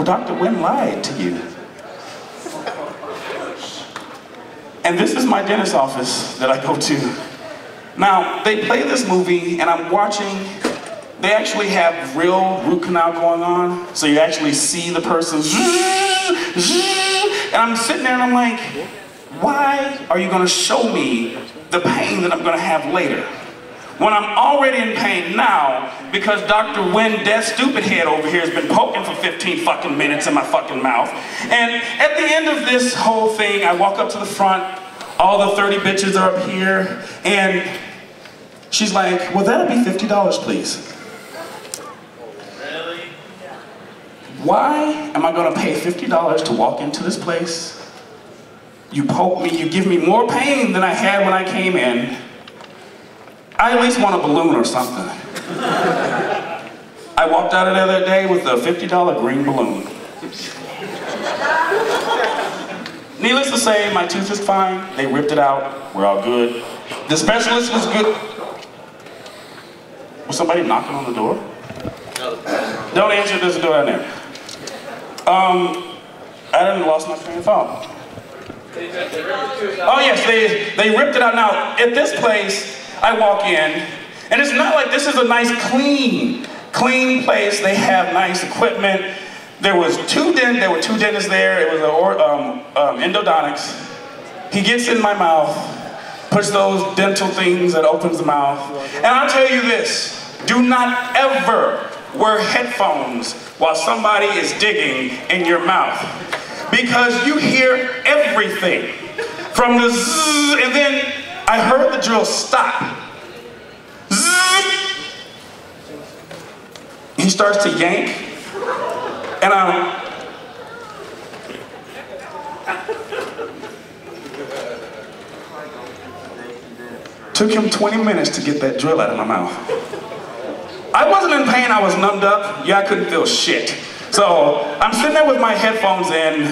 well, Dr. Wynn lied to you. And this is my dentist office that I go to. Now, they play this movie and I'm watching, they actually have real root canal going on, so you actually see the person, and I'm sitting there and I'm like, why are you gonna show me the pain that I'm gonna have later? When I'm already in pain now, because Dr. Wynn, dead stupid head over here, has been poking for 15 fucking minutes in my fucking mouth. And at the end of this whole thing, I walk up to the front, all the 30 bitches are up here, and she's like, well, that'll be $50, please. Really? Why am I gonna pay $50 to walk into this place? You poke me, you give me more pain than I had when I came in. I at least want a balloon or something. I walked out of there that day with a $50 green balloon. Needless to say, my tooth is fine. They ripped it out. We're all good. The specialist was good. Was somebody knocking on the door? Don't answer, there's a door down there. I done lost my train of thought. Oh yes, they ripped it out. Now, at this place, I walk in, and it's not like this is a nice, clean place. They have nice equipment. There were two dentists there. It was endodontics. He gets in my mouth, puts those dental things that opens the mouth. And I'll tell you this, do not ever wear headphones while somebody is digging in your mouth. Because you hear everything. From the zzz, and then I heard the drill stop. Zzz. He starts to yank, and took him 20 minutes to get that drill out of my mouth. I wasn't in pain, I was numbed up. Yeah, I couldn't feel shit. So I'm sitting there with my headphones in,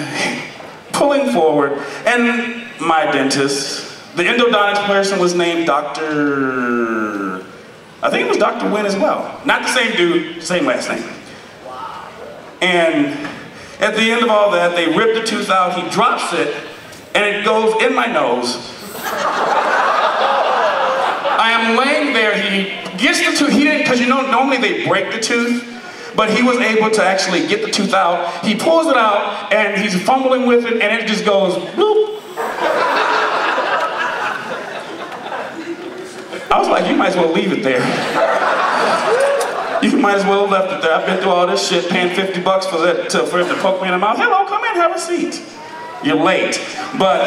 pulling forward, and my dentist, the endodontics person was named Dr. I think it was Dr. Wynn as well. Not the same dude, same last name. And at the end of all that, they rip the tooth out, he drops it, and it goes in my nose. I am laying there, he gets the tooth, he didn't, because you know, normally they break the tooth, but he was able to actually get the tooth out. He pulls it out, and he's fumbling with it, and it just goes, bloop. I was like, you might as well leave it there. You might as well have left it there. I've been through all this shit, paying 50 bucks for him to poke me in the mouth. Hello, come in, have a seat. You're late. But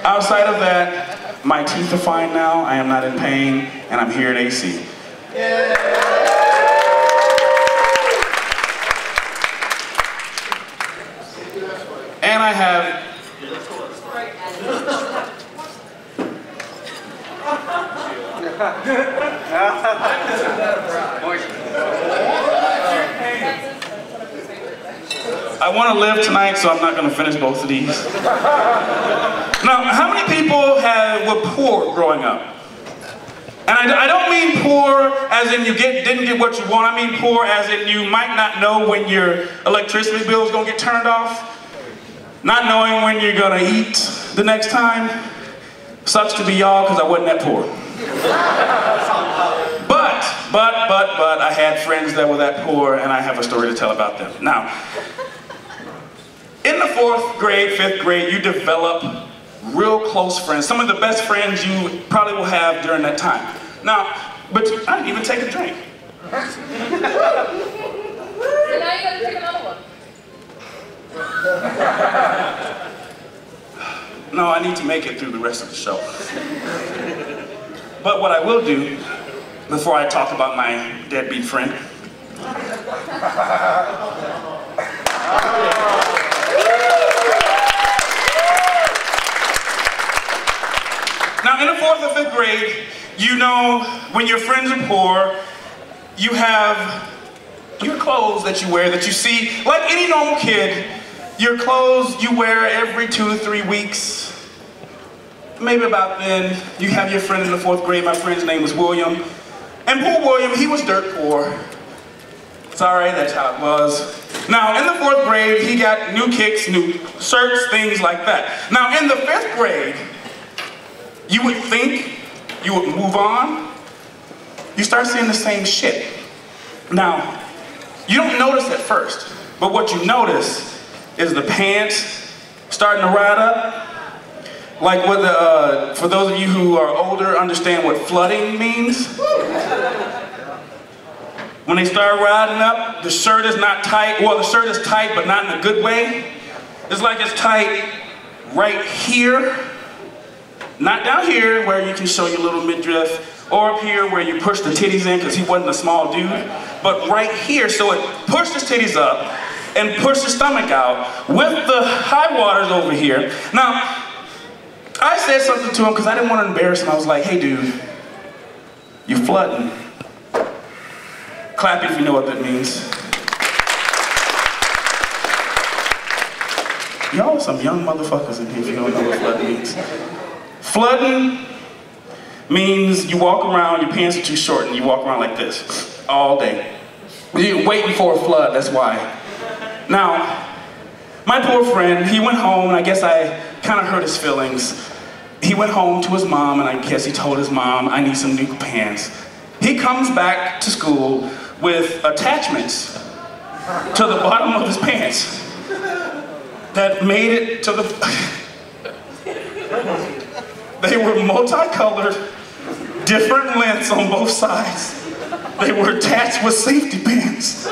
outside of that, my teeth are fine now. I am not in pain, and I'm here at AC. And I have I want to live tonight, so I'm not going to finish both of these. Now, how many people were poor growing up? And I don't mean poor as in you didn't get what you want. I mean poor as in you might not know when your electricity bill is going to get turned off. Not knowing when you're going to eat the next time. Sucks to be y'all, because I wasn't that poor. But I had friends that were that poor, and I have a story to tell about them. Now, in the 4th grade, 5th grade, you develop real close friends. Some of the best friends you probably will have during that time. Now, but I didn't even take a drink. So now you gotta take another one. No, I need to make it through the rest of the show. But what I will do, before I talk about my deadbeat friend, now in the 4th or 5th grade, you know, when your friends are poor, you have your clothes that you wear that you see, like any normal kid, your clothes you wear every 2 to 3 weeks. Maybe about then, you have your friend in the 4th grade. My friend's name was William. And poor William, he was dirt poor. Sorry, that's how it was. Now, in the 4th grade, he got new kicks, new shirts, things like that. Now, in the 5th grade, you would think you would move on. You start seeing the same shit. Now, you don't notice at first, but what you notice is the pants starting to ride up. Like what for those of you who are older, understand what flooding means. When they start riding up, the shirt is not tight. Well, the shirt is tight, but not in a good way. It's like it's tight right here. Not down here where you can show your little midriff, or up here where you push the titties in because he wasn't a small dude. But right here, so it pushed his titties up and pushed his stomach out with the high waters over here. Now, I said something to him because I didn't want to embarrass him. I was like, hey dude, you're flooding. Clap if you know what that means. Y'all some young motherfuckers in here if you don't know what flooding means. Flooding means you walk around, your pants are too short, and you walk around like this all day. You're waiting for a flood, that's why. Now, my poor friend, he went home, and I guess I kind of hurt his feelings. He went home to his mom, and I guess he told his mom, I need some new pants. He comes back to school with attachments to the bottom of his pants that made it to the... They were multicolored, different lengths on both sides. They were attached with safety pins.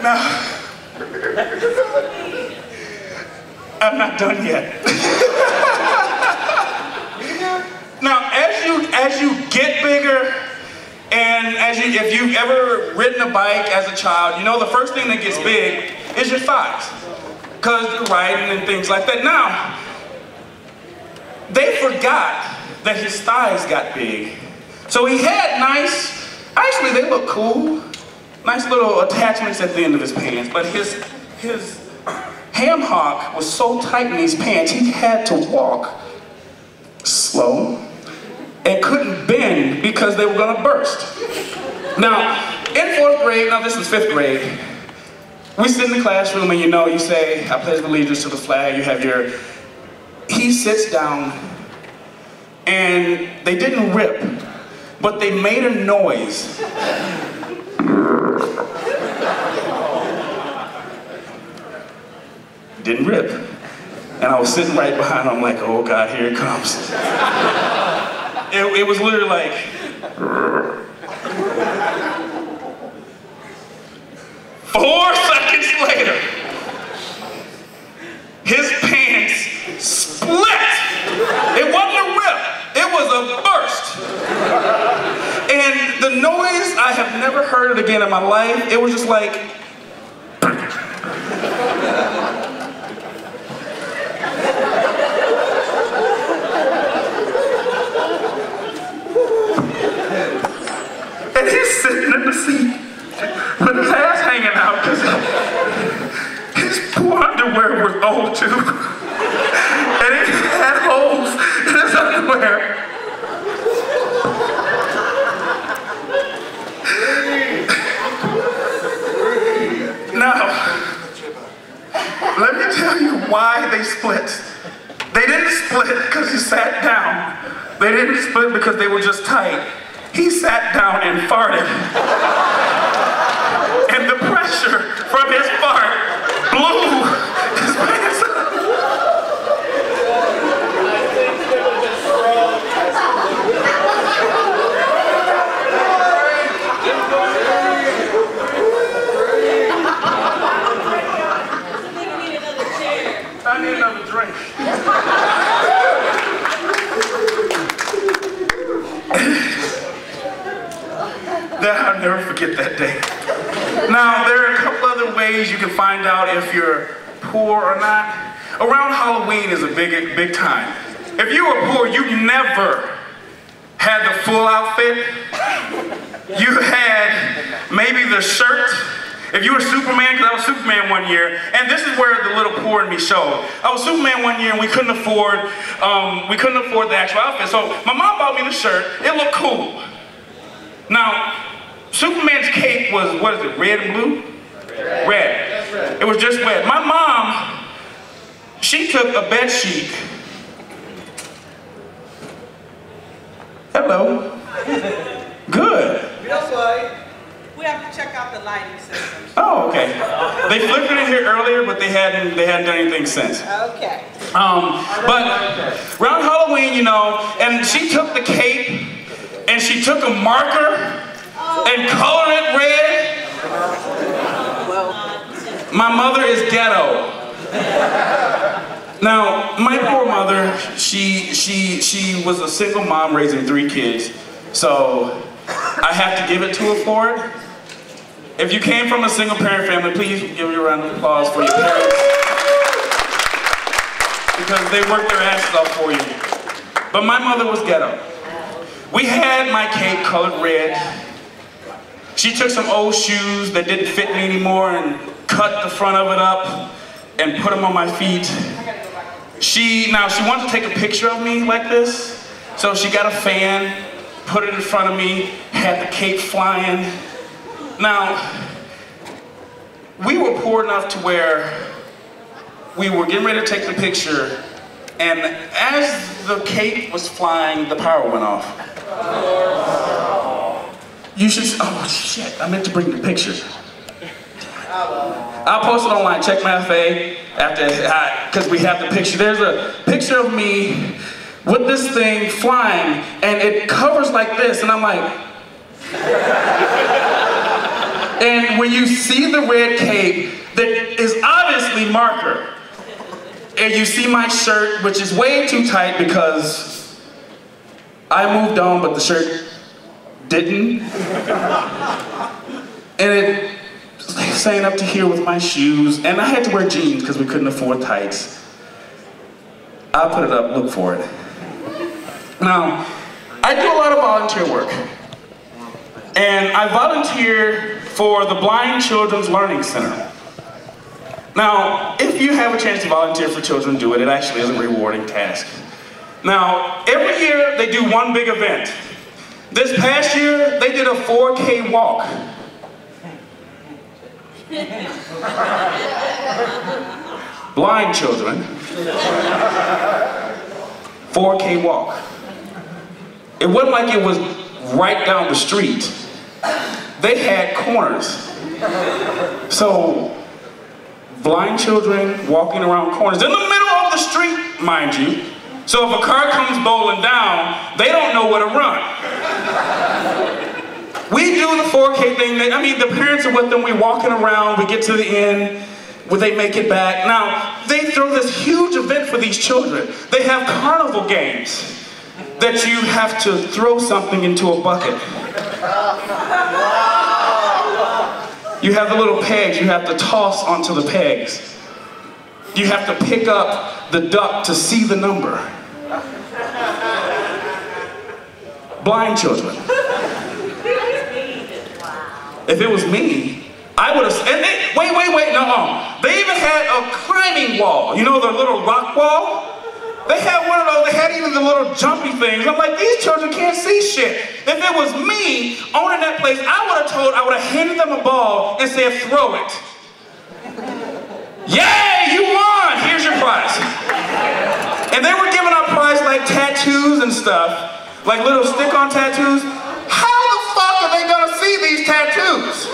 Now, I'm not done yet. Now, as you get bigger, and if you've ever ridden a bike as a child, you know the first thing that gets big is your thighs, because you're riding and things like that. Now, they forgot that his thighs got big. So he had actually they look cool, nice little attachments at the end of his pants, but his ham hock was so tight in these pants, he had to walk slow and couldn't bend because they were gonna burst. Now, in 4th grade, now this is 5th grade, we sit in the classroom and you say, I pledge allegiance to the flag, you have your... He sits down and they didn't rip, but they made a noise. Didn't rip. And I was sitting right behind him like, oh God, here it comes. It was literally like... 4 seconds later, his pants split. It wasn't a rip, it was a burst. And the noise, I have never heard it again in my life. It was just like... And he's sitting in the seat with his ass hanging out because his poor underwear was old too. And he had holes in his underwear. Now, let me tell you why they split. They didn't split because he sat down. They didn't split because they were just tight. He sat down and farted. And the pressure from his fart blew his pants up. I need another drink. I'll never forget that day. Now, there are a couple other ways you can find out if you're poor or not. Around Halloween is a big time. If you were poor, you never had the full outfit. You had maybe the shirt If you were Superman, because I was Superman one year, and this is where the little poor in me showed. I was Superman one year and we couldn't afford the actual outfit. So my mom bought me the shirt. It looked cool. Now, Superman's cape was, what is it, red and blue? Red. It was just red. My mom, she took a bed sheet. Hello. Good. We have to check out the lighting system. Oh, okay. They flickered it here earlier, but they hadn't done anything since. Okay. But around Halloween, you know, and she took the cape and she took a marker and colored it red. My mother is ghetto. Now, my poor mother, she was a single mom raising 3 kids, so I have to give it to her for it. If you came from a single parent family, please give me a round of applause for your parents. Because they worked their asses off for you. But my mother was ghetto. We had my cape colored red. She took some old shoes that didn't fit me anymore and cut the front of it up and put them on my feet. She wanted to take a picture of me like this, so she got a fan, put it in front of me, had the cape flying. Now, we were poor enough to where we were getting ready to take the picture, and as the cape was flying, the power went off. You should, oh shit, I meant to bring the picture. I'll post it online, check my FA because we have the picture. There's a picture of me with this thing flying, and it covers like this, and I'm like, and when you see the red cape that is obviously marker, and you see my shirt, which is way too tight because I moved on, but the shirt didn't, and it staying up to here with my shoes, and I had to wear jeans because we couldn't afford tights. I'll put it up, look for it. Now, I do a lot of volunteer work, and I volunteer for the Blind Children's Learning Center. Now, if you have a chance to volunteer for children, do it. It actually is a rewarding task. Now, every year they do one big event. This past year, they did a 4K walk. Blind children, 4K walk. It wasn't like it was right down the street. They had corners. So, blind children walking around corners in the middle of the street, mind you. So if a car comes bowling down, they don't know where to run. We do the 4K thing. I mean, the parents are with them. We're walking around. We get to the end where they make it back. Now, they throw this huge event for these children. They have carnival games that you have to throw something into a bucket. You have the little pegs you have to toss onto the pegs. You have to pick up the duck to see the number. Blind children. If it was me, I would have, and they, wait, no. They even had a climbing wall. You know the little rock wall? They had one of those, they had even the little jumpy things. I'm like, these children can't see shit. If it was me owning that place, I would have handed them a ball and said, throw it. Yay, you won, here's your prize. And they were giving out prizes like tattoos and stuff, like little stick-on tattoos. How the fuck are they gonna see these tattoos?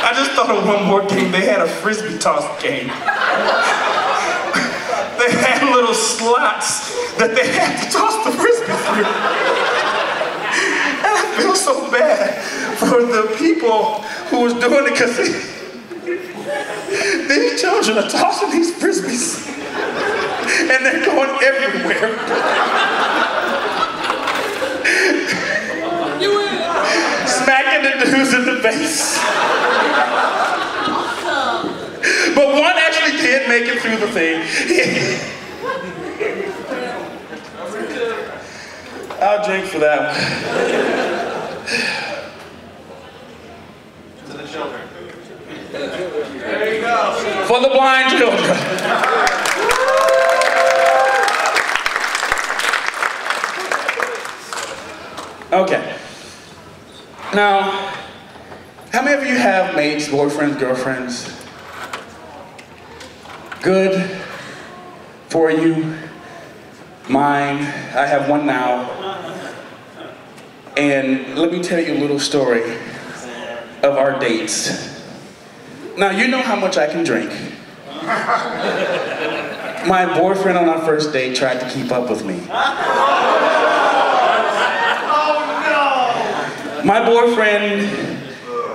I just thought of one more game. They had a frisbee toss game. They had little slots that they had to toss the frisbee through. And I feel so bad for the people who was doing it because these children are tossing these frisbees and they're going everywhere. Smacking the dudes in the face. But one actually did make it through the thing. I'll drink for that one. To the children. There you go. For the blind children. Okay. Now, how many of you have mates, boyfriends, girlfriends? Good for you. Mine, I have one now. And let me tell you a little story of our dates. Now, you know how much I can drink. My boyfriend on our first date tried to keep up with me. My boyfriend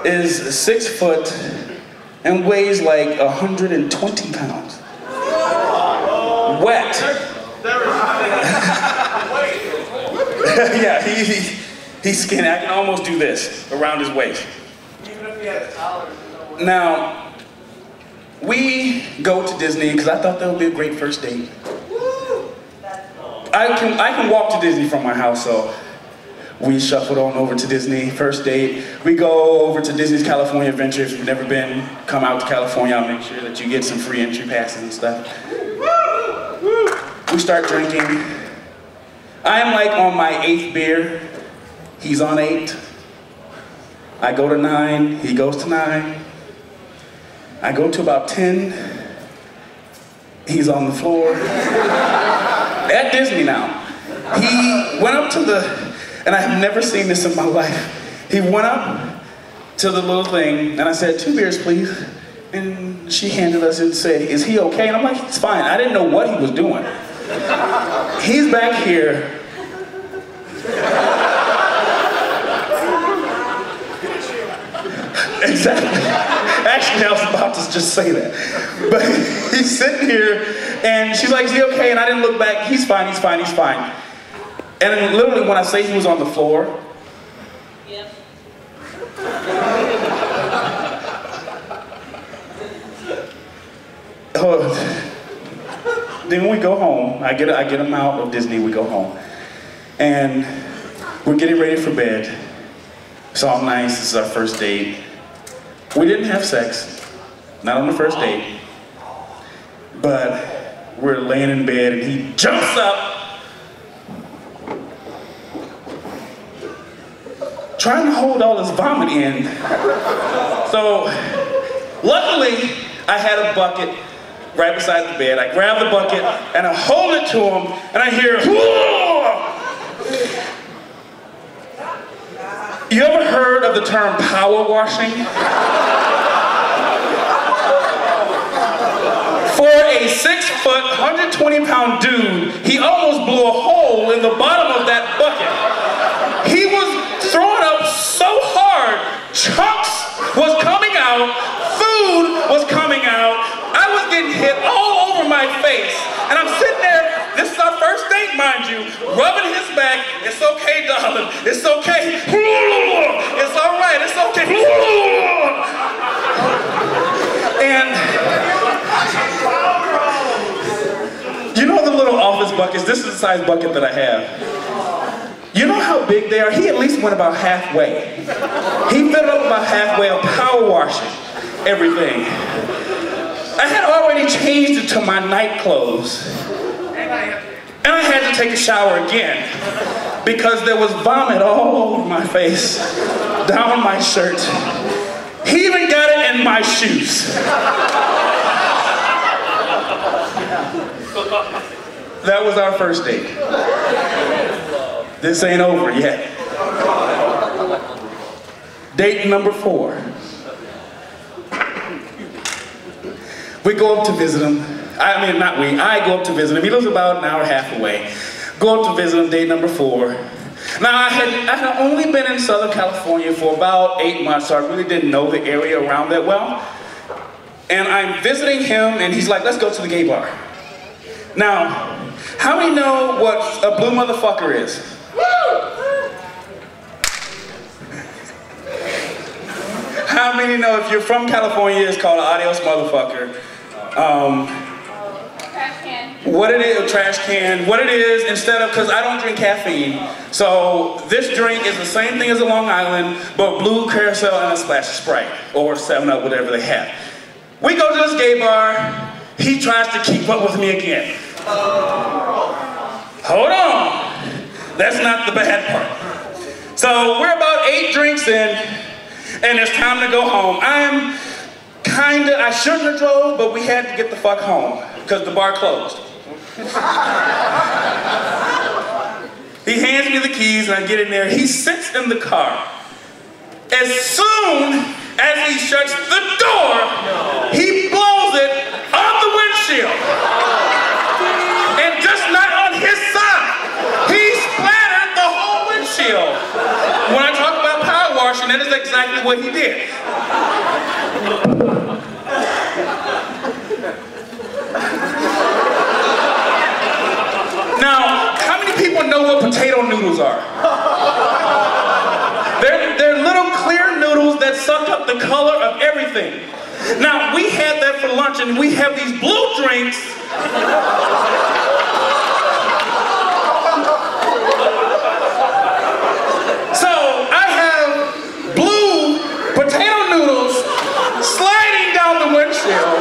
is 6 foot and weighs like 120 pounds. Wet. Yeah, he's skinny. I can almost do this around his waist. Even if he had a collar. Now, we go to Disney because I thought that would be a great first date. I can walk to Disney from my house, so we shuffled on over to Disney, first date. We go over to Disney's California Adventure. If you've never been, come out to California. I'll make sure that you get some free entry passes and stuff. We start drinking. I'm like on my 8th beer. He's on 8. I go to 9, he goes to 9. I go to about 10. He's on the floor. At Disney now. He went up to the, and I have never seen this in my life. He went up to the little thing, and I said, 2 beers, please. And she handed us and said, is he okay? And I'm like, he's fine. I didn't know what he was doing. He's back here. Exactly. Actually, I was about to just say that. But he's sitting here, and she's like, is he okay? And I didn't look back. He's fine, he's fine, he's fine. And then literally when I say he was on the floor, Yep. then we go home. I get him out of Disney, we go home. And we're getting ready for bed. It's all nice, this is our first date. We didn't have sex, not on the first date. But we're laying in bed and he jumps up, trying to hold all his vomit in. So, luckily, I had a bucket right beside the bed. I grab the bucket and I hold it to him and I hear, whoa! You ever heard of the term power washing? For a 6 foot, 120 pound dude, he almost blew a hole in the bottom of that bucket. He was throwing up so hard, chunks was coming out, food was coming out, I was getting hit all over my face. And I'm sitting there, this is our first date, mind you, rubbing his back. It's okay, darling, it's okay. It's all right, it's okay. And you know the little office buckets? This is the size bucket that I have. You know how big they are? He at least went about halfway. He filled up about halfway of power washing everything. I had already changed it to my night clothes. And I had to take a shower again because there was vomit all over my face, down my shirt. He even got it in my shoes. That was our first date. This ain't over yet. Date number 4. We go up to visit him. I mean, not we, I go up to visit him. He lives about an hour and a half away. Go up to visit him, date number 4. Now, I had only been in Southern California for about 8 months, so I really didn't know the area around that well. And I'm visiting him, and he's like, let's go to the gay bar. Now, how many know what a blue motherfucker is? How many know if you're from California, it's called an adios motherfucker? Trash can. what it is, a trash can, what it is, instead of, because I don't drink caffeine, so this drink is the same thing as a Long Island, but blue carousel and a splash of Sprite, or 7-Up, whatever they have. We go to this gay bar, he tries to keep up with me again. Hold on, that's not the bad part. So we're about 8 drinks in, and it's time to go home. I shouldn't have drove, but we had to get the fuck home, because the bar closed. He hands me the keys and I get in there. He sits in the car. As soon as he shuts the door, he blows it on the windshield. And just not on his side. He splattered the whole windshield. When I talk about power washing, that is exactly what he did. Now, how many people know what potato noodles are? They're little clear noodles that suck up the color of everything. Now, we had that for lunch, and we have these blue drinks. So, I have blue potato noodles sliding down the windshield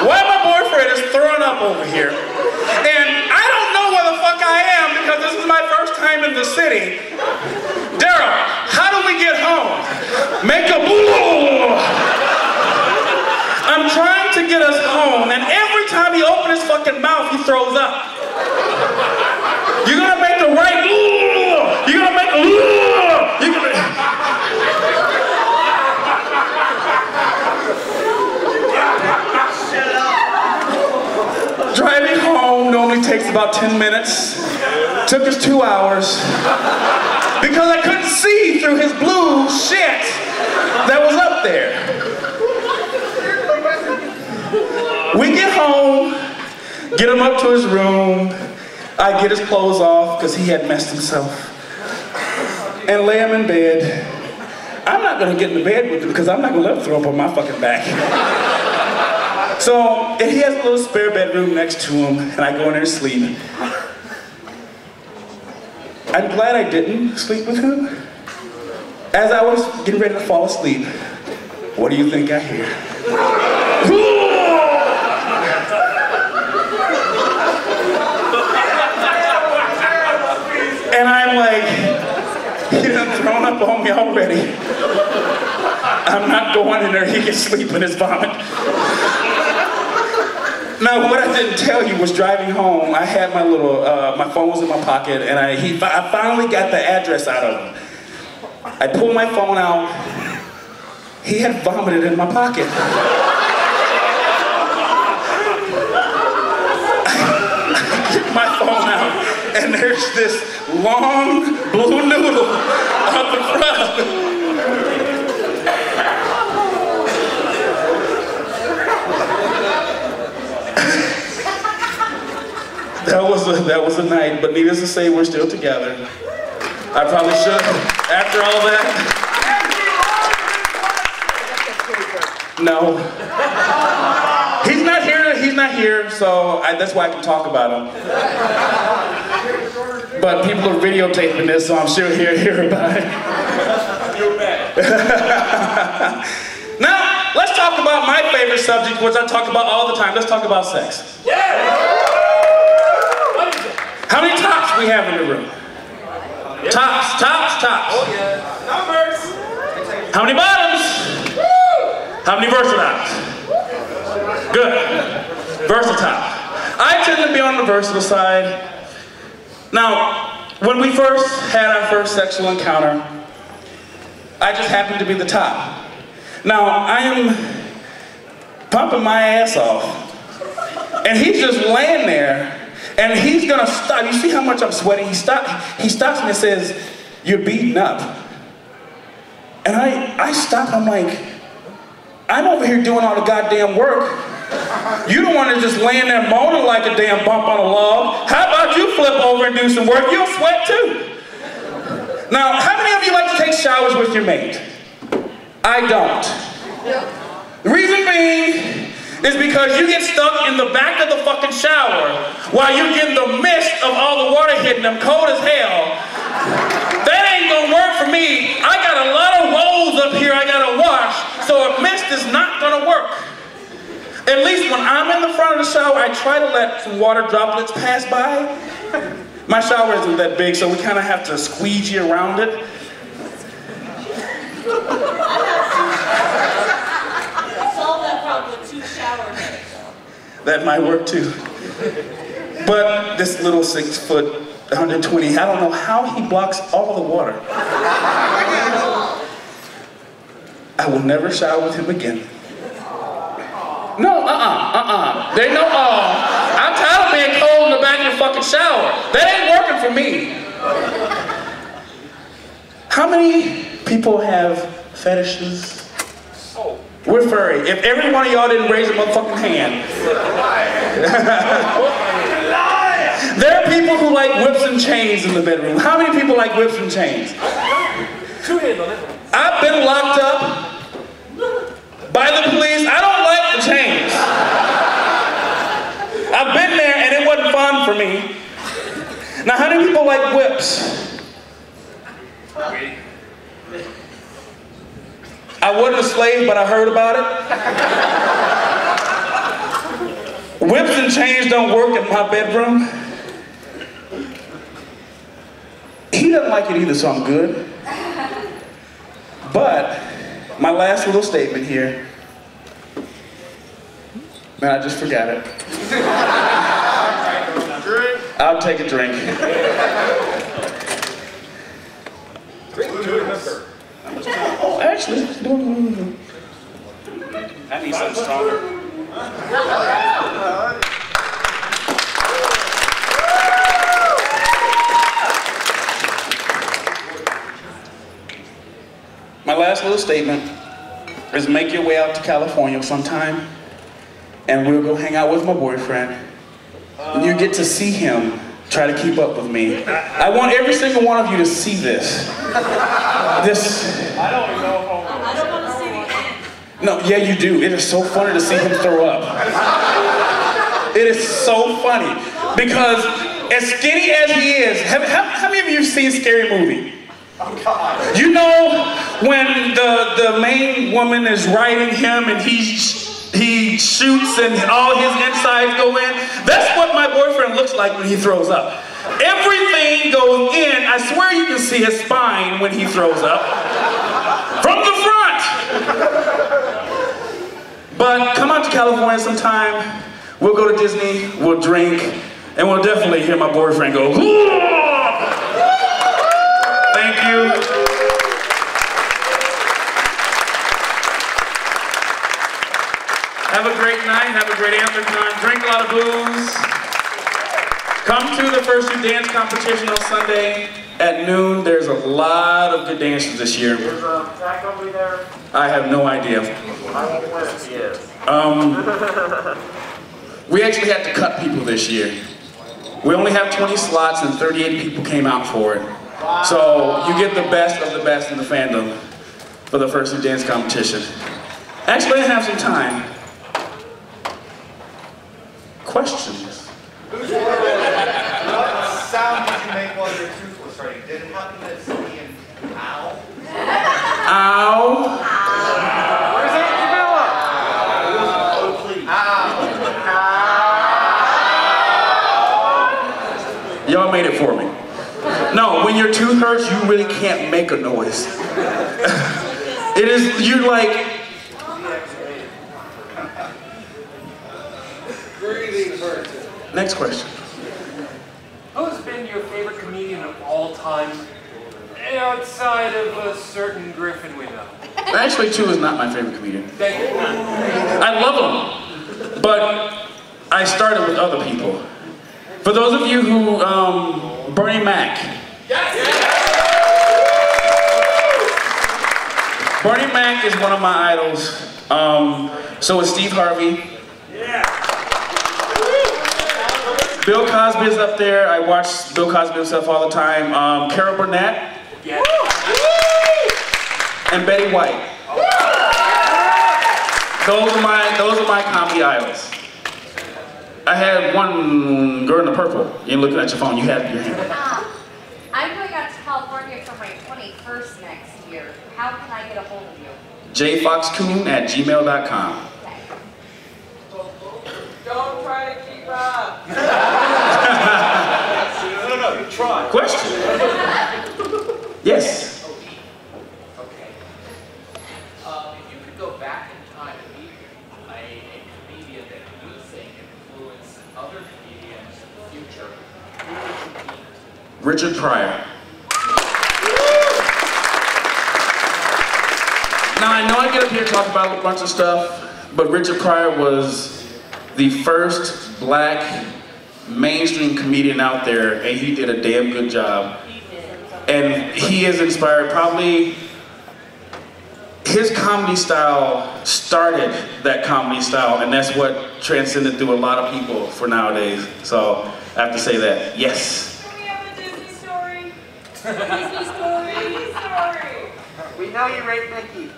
while my boyfriend is throwing up over here. And I don't know where the fuck I am because this is my first time in the city. Daryl, how do we get home? Make a boo! I'm trying to get us home, and every time he opens his fucking mouth, he throws up. You're gonna make the right ooh! You're gonna make a ooh! You're gonna... Driving home normally takes about 10 minutes. Took us 2 hours. Because I couldn't see through his blue shit that was up there. We get home, get him up to his room. I get his clothes off because he had messed himself. And lay him in bed. I'm not gonna get in the bed with him because I'm not gonna let him throw up on my fucking back. So, and he has a little spare bedroom next to him, and I go in there and sleep. I'm glad I didn't sleep with him. As I was getting ready to fall asleep, what do you think I hear? And I'm like, he done thrown up on me already. I'm not going in there, he can sleep in his vomit. Now, what I didn't tell you was driving home, I had my little, my phone was in my pocket, and I finally got the address out of him. I pulled my phone out, he had vomited in my pocket. I get my phone out, and there's this long blue noodle on the front. That was a night, but needless to say, we're still together. I probably should, after all that. No. He's not here, so that's why I can talk about him. But people are videotaping this, so I'm sure he'll hear about it. You're back. Now, let's talk about my favorite subject, which I talk about all the time. Let's talk about sex. Yeah! How many tops we have in the room? Yep. Tops. Oh yeah. Numbers. How many bottoms? How many versatiles? Good. Versatile. I tend to be on the versatile side. Now, when we first had our first sexual encounter, I just happened to be the top. Now, I am pumping my ass off, and he's just laying there. And he's gonna stop. You see how much I'm sweating? He stops me and says, "You're beaten up." And I stop. I'm like, I'm over here doing all the goddamn work. You don't want to just laying there moaning like a damn bump on a log. How about you flip over and do some work? You'll sweat too. Now, how many of you like to take showers with your mate? I don't. The reason being is because you get stuck in the back of the fucking shower while you get the mist of all the water hitting them, cold as hell. That ain't gonna work for me. I got a lot of rolls up here I gotta wash, so a mist is not gonna work. At least when I'm in the front of the shower, I try to let some water droplets pass by. My shower isn't that big, so we kind of have to squeegee around it. Solve that problem with 2 shower heads. That might work too. But this little 6 foot, 120, I don't know how he blocks all the water. I will never shower with him again. No, There ain't no I'm tired of being cold in the back of the fucking shower. That ain't working for me. How many people have fetishes? We're furry. If every one of y'all didn't raise a motherfucking hand. There are people who like whips and chains in the bedroom. How many people like whips and chains? 2 hands on it. I've been locked up by the police. I don't like the chains. I've been there and it wasn't fun for me. Now, how many people like whips? I wasn't a slave, but I heard about it. Whips and chains don't work in my bedroom. He doesn't like it either, so I'm good. But my last little statement here, man, I just forgot it. I'll take a drink. Oh, actually, I need something stronger. My last little statement is make your way out to California sometime and we'll go hang out with my boyfriend. And you get to see him try to keep up with me. I want every single one of you to see this. I don't know. I don't want to see the end. No, yeah, you do. It is so funny to see him throw up. It is so funny because as skinny as he is, how many of you have seen Scary Movie? You know when the main woman is riding him and he shoots and all his insides go in? That's what my boyfriend looks like when he throws up. Everything goes in. I swear you can see his spine when he throws up. From the front! But come out to California sometime. We'll go to Disney, we'll drink, and we'll definitely hear my boyfriend go, thank you. Have a great night, have a great Anthrocon, drink a lot of booze. Come to the First You Dance competition on Sunday at noon. There's a lot of good dancers this year. Is Zach gonna be there? I have no idea. I won't win if he is. We actually had to cut people this year. We only have 20 slots and 38 people came out for it. So you get the best of the best in the fandom for the First You Dance competition. Actually, I have some time. Questions? What sound did you make while your tooth was hurting? Did it happen to Cindy and ow? Ow. Where's Aunt Jamila? Oh, please. Ow. Y'all made it for me. No, when your tooth hurts, you really can't make a noise. It is, you're like... Next question. Who's been your favorite comedian of all time, outside of a certain Griffin we know? Actually, 2 is not my favorite comedian. Thank you. I love them, but I started with other people. For those of you who, Bernie Mac. Yes. Bernie Mac is one of my idols. So is Steve Harvey. Yeah. Bill Cosby is up there. I watch Bill Cosby stuff all the time. Carol Burnett. Yeah. And Betty White. Those are my comedy idols. I had one girl in the purple. You're looking at your phone. You have your hand. I'm going out to California for my 21st next year. How can I get a hold of you? jfoxcoon@gmail.com. Okay. Don't try to keep up. No, you try. Question? Yes. Okay. If you could go back in time and meet a comedian that you think influenced other comedians in the future, who would you meet? Richard Pryor. Now I know I get up here and talk about a bunch of stuff, but Richard Pryor was the first black mainstream comedian out there, and he did a damn good job. And he has inspired probably, his comedy style started that comedy style, and that's what transcended through a lot of people for nowadays. So I have to say that, yes. Can we have a Disney story? Disney story. Disney story. We know you rate Mickey.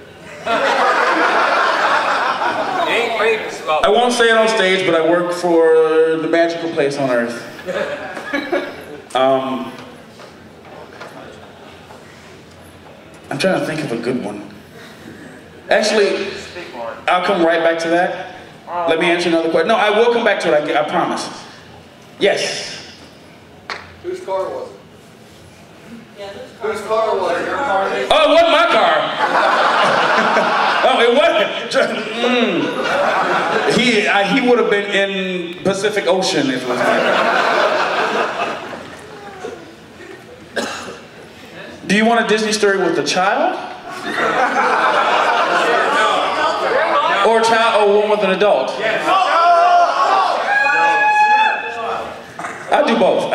I won't say it on stage, but I work for the magical place on earth. I'm trying to think of a good one. Actually, I'll come right back to that. Let me answer another question. No, I will come back to it, I promise. Yes. Whose car was it? Yeah, Whose car was it? Your car? Oh, it wasn't my car. Oh, it wasn't. He would have been in Pacific Ocean if it was my car. Do you want a Disney story with a child? Or a child, or one with an adult? I'll do both.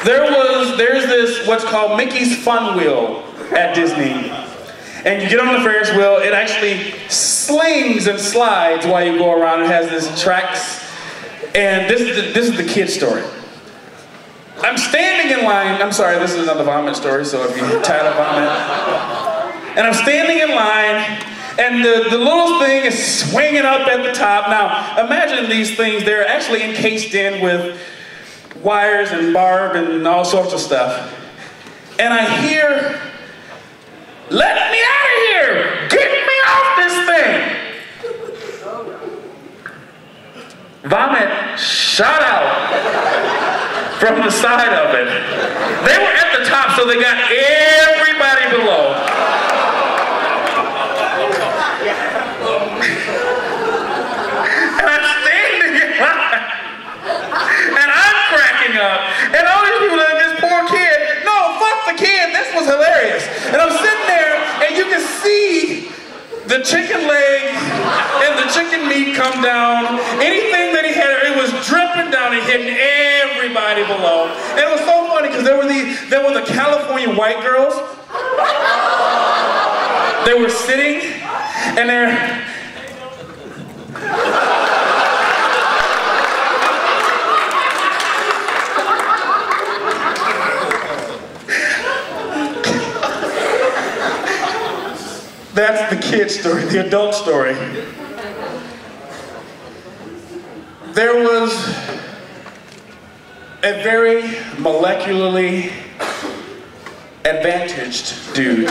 There's this, what's called Mickey's Fun Wheel at Disney. And you get on the Ferris wheel, it actually slings and slides while you go around. It has these tracks. And this is the kid story. I'm standing in line, I'm sorry, this is another vomit story, so if you're tired of vomit. And I'm standing in line, and the little thing is swinging up at the top. Now, imagine these things, they're actually encased in with wires and barb and all sorts of stuff. And I hear, "Let me out of here! Get me off this thing!" Vomit shot out from the side of it. They were at the top, so they got everybody below. And I'm standing in line, and I'm cracking up, and all these people are this poor kid. No, fuck the kid, this was hilarious. And I'm sitting there, and you can see the chicken leg and the chicken meat come down. Anything that he had, it was dripping down and hitting everybody below. And it was so funny because there were the California white girls. They were sitting and they're that's the kid story, the adult story. There was a very molecularly advantaged dude.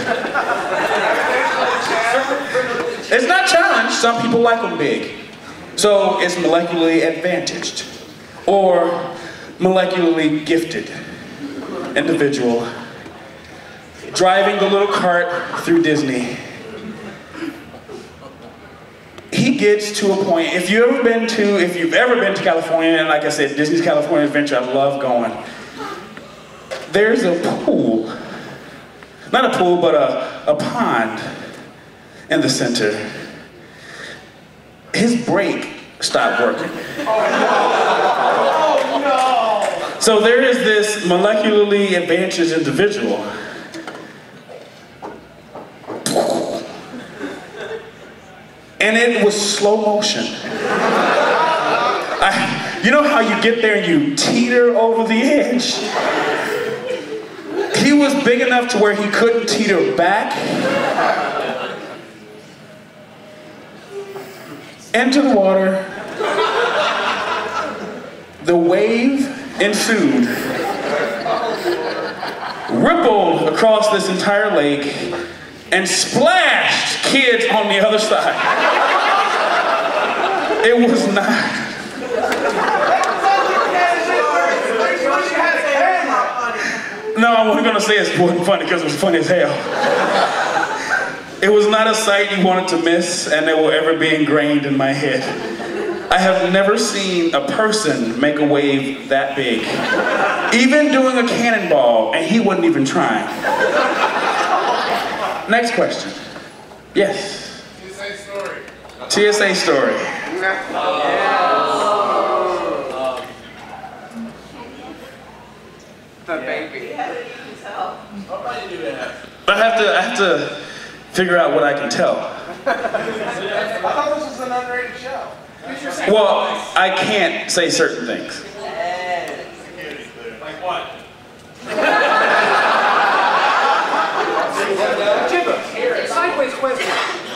It's not challenged, some people like them big. So it's molecularly advantaged or molecularly gifted individual driving the little cart through Disney. He gets to a point, if you've ever been to California, and like I said, Disney's California Adventure, I love going. There's a pool, not a pool, but a pond in the center. His brake stopped working. Oh no! So there is this molecularly advantaged individual. And it was slow motion. You know how you get there and you teeter over the edge? He was big enough to where he couldn't teeter back. into the water. The wave ensued, rippled across this entire lake, and splashed kids on the other side. It was not. No, I wasn't gonna say it wasn't funny because it was funny as hell. It was not a sight you wanted to miss, and it will ever be ingrained in my head. I have never seen a person make a wave that big. Even doing a cannonball, and he wasn't even trying. Next question. Yes. TSA story. TSA story. The baby. I have to figure out what I can tell. I thought this was an underrated show. Well, I can't say certain things. Like what? Jibba, sideways question.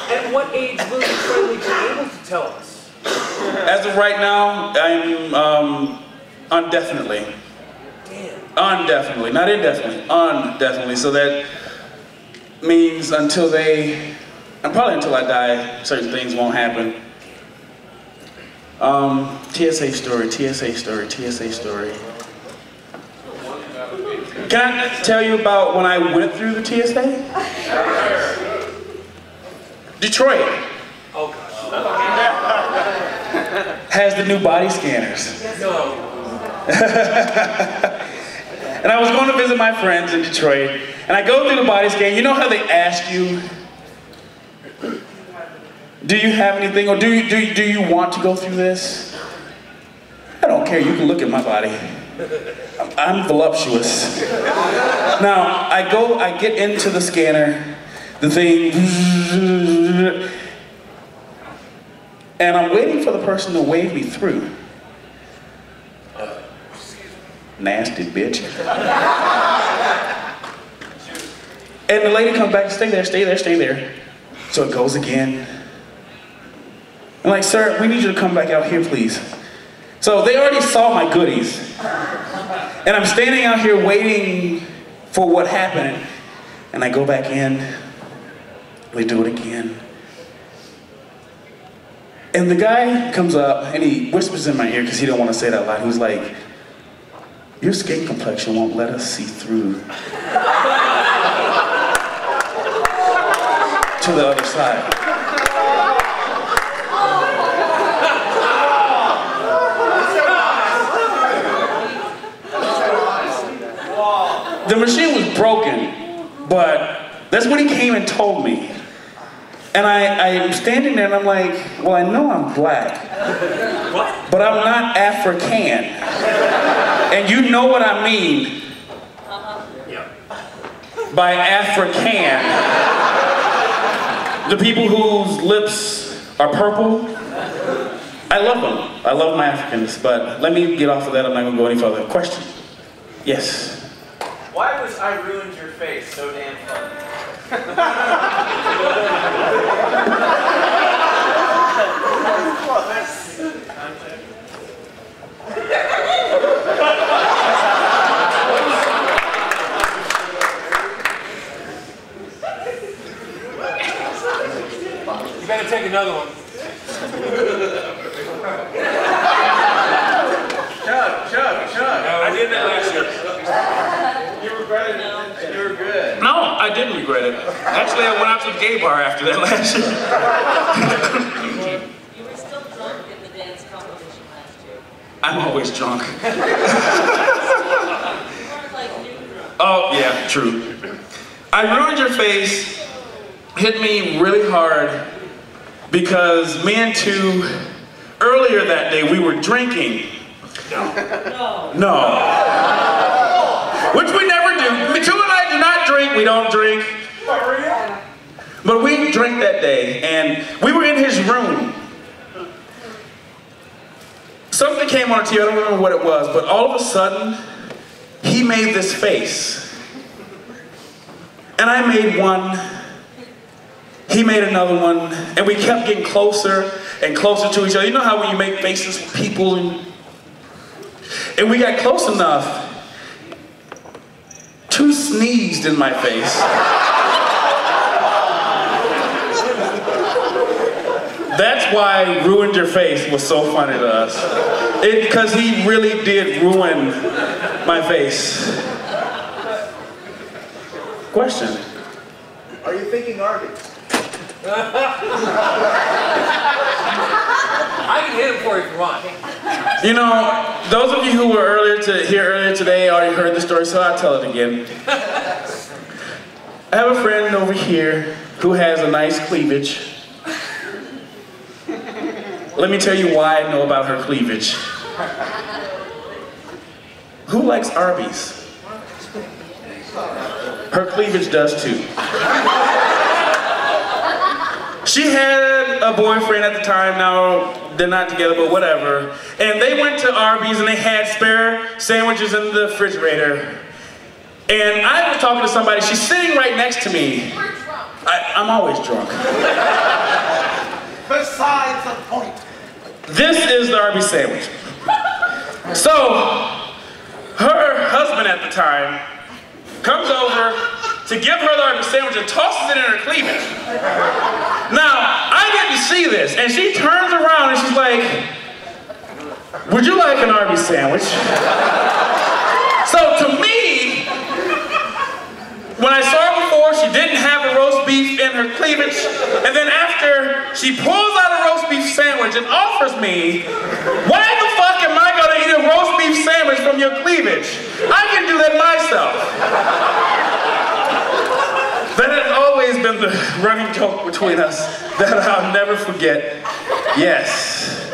At what age will you finally be able to tell us? As of right now, I'm undefinitely. Undefinitely, not indefinitely, undefinitely. So that means until they, and probably until I die, certain things won't happen. TSA story, TSA story, TSA story. Can I tell you about when I went through the TSA? Detroit. Oh gosh. Has the new body scanners. No. And I was going to visit my friends in Detroit, and I go through the body scan. You know how they ask you, do you have anything, or do you want to go through this? I don't care, you can look at my body. I'm voluptuous. Now, I get into the scanner, the thing, and I'm waiting for the person to wave me through. Nasty bitch. And the lady comes back, stay there, stay there, stay there. So it goes again. I'm like, sir, we need you to come back out here, please. So they already saw my goodies. And I'm standing out here waiting for what happened. And I go back in, we do it again. And the guy comes up and he whispers in my ear, because he don't want to say it out loud. He was like, your skin complexion won't let us see through to the other side. The machine was broken, but that's what he came and told me. And I'm standing there and I'm like, well, I know I'm black, but I'm not African. And you know what I mean by African. The people whose lips are purple, I love them. I love my Africans, but let me get off of that. I'm not going to go any further. Question? Yes. Why was I Ruined Your Face so damn funny? You better take another one. Chug. I did that last year. You regretted it, and you were good. No, I didn't regret it. Actually, I went out to the gay bar after that last year. You were still drunk in the dance competition last year. I'm always drunk. You weren't like new drunk. Oh, yeah, true. I Ruined Your Face hit me really hard because me and two, earlier that day, we were drinking. No. Which we never do. Two and I do not drink, we don't drink. But we drank that day, and we were in his room. Something came on the TV, I don't remember what it was, but all of a sudden, he made this face. And I made one. he made another one, and we kept getting closer and closer to each other. You know how when you make faces with people, and we got close enough. Two sneezed in my face. That's why Ruined Your Face was so funny to us. Because he really did ruin my face. Question. Are you thinking Arby's? I can hit him for you if you want. You know, those of you who were here earlier today already heard the story, so I'll tell it again. I have a friend over here who has a nice cleavage. Let me tell you why I know about her cleavage. Who likes Arby's? Her cleavage does too. She had a boyfriend at the time. Now they're not together, but whatever. And they went to Arby's and they had spare sandwiches in the refrigerator. And I was talking to somebody. She's sitting right next to me. I'm always drunk. Besides the point. This is the Arby's sandwich. So, her husband at the time comes over to give her the Arby's sandwich and tosses it in her cleavage. Now, I didn't see this, and she turns around and she's like, "Would you like an Arby's sandwich?" So to me, when I saw her before, she didn't have a roast beef in her cleavage, and then after, she pulls out a roast beef sandwich and offers me, "Why the fuck am I gonna eat a roast beef sandwich from your cleavage? I can do that myself." That has always been the running joke between us that I'll never forget. Yes.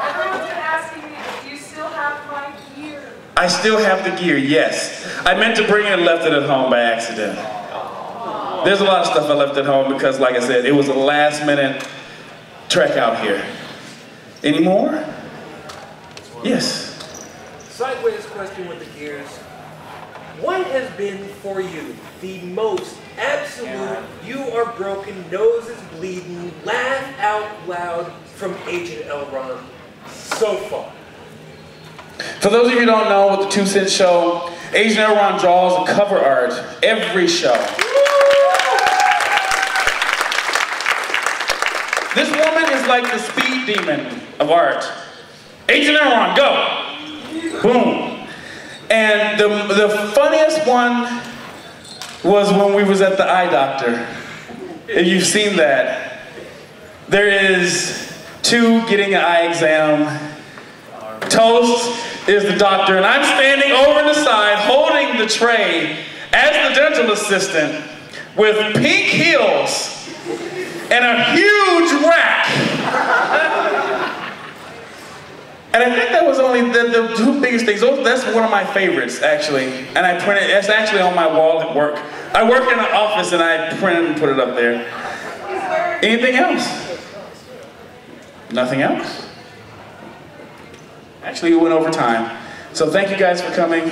Everyone's been asking me, do you still have my gear? I still have the gear, yes. I meant to bring it and left it at home by accident. There's a lot of stuff I left at home because, like I said, it was a last minute trek out here. Any more? Yes. Sideways question with the gears. What has been for you the most absolute, you are broken, nose is bleeding, laugh out loud from Agent Elron so far? For those of you who don't know, with the 2 Cent Show, Agent Elron draws a cover art every show. This woman is like the speed demon of art. Agent Elron, go! Boom. And the funniest one was when we was at the eye doctor. If you've seen that. There is 2 getting an eye exam. Toast is the doctor, and I'm standing over the side holding the tray as the dental assistant with pink heels and a huge rack. And I think that was only the 2 biggest things. That's one of my favorites, actually. And I printed, that's actually on my wall at work. I work in an office and I printed and put it up there. Anything else? Nothing else? Actually, we went over time. So thank you guys for coming.